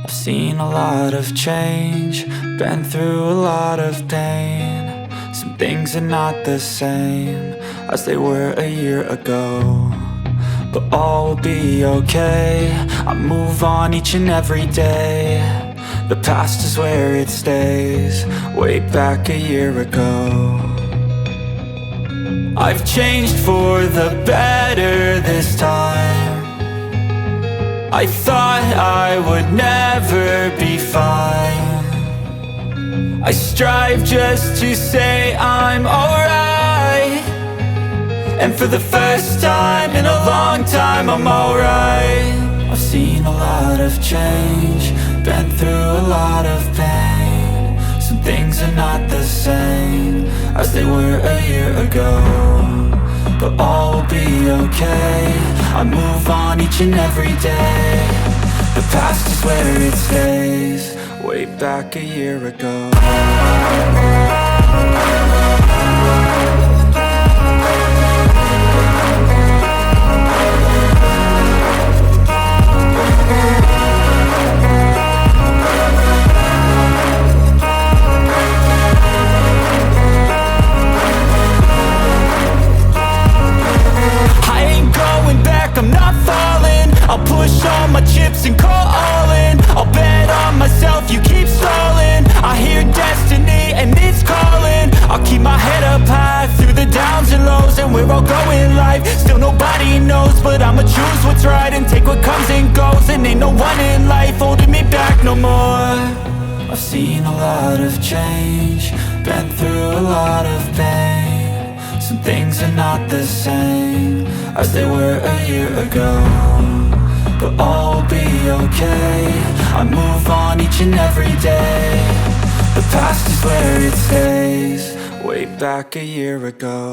I've seen a lot of change, been through a lot of pain. Some things are not the same as they were a year ago, but all will be okay. I move on each and every day. The past is where it stays, way back a year ago. I've changed for the better this time. I thought I would never be fine. I strive just to say I'm alright, and for the first time in a long time I'm alright. I've seen a lot of change, been through a lot of pain. Some things are not the same as they were a year ago, but all will be okay. I move on each and every day. The past is where it stays, way back a year ago. I'm not falling, I'll push all my chips and call all in. I'll bet on myself, you keep stalling. I hear destiny and it's calling. I'll keep my head up high through the downs and lows, and we're all going life. Still nobody knows, but I'ma choose what's right and take what comes and goes. And ain't no one in life holding me back no more. I've seen a lot of change, been through a lot of pain. Some things are not the same as they were a year ago, but all will be okay. I move on each and every day. The past is where it stays, way back a year ago.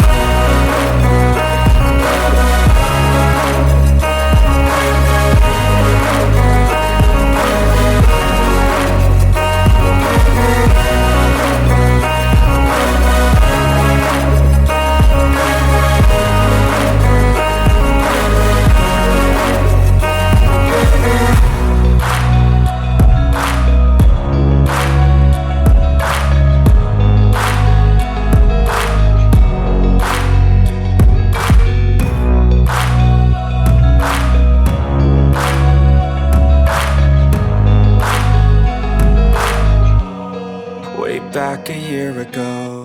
Back a year ago.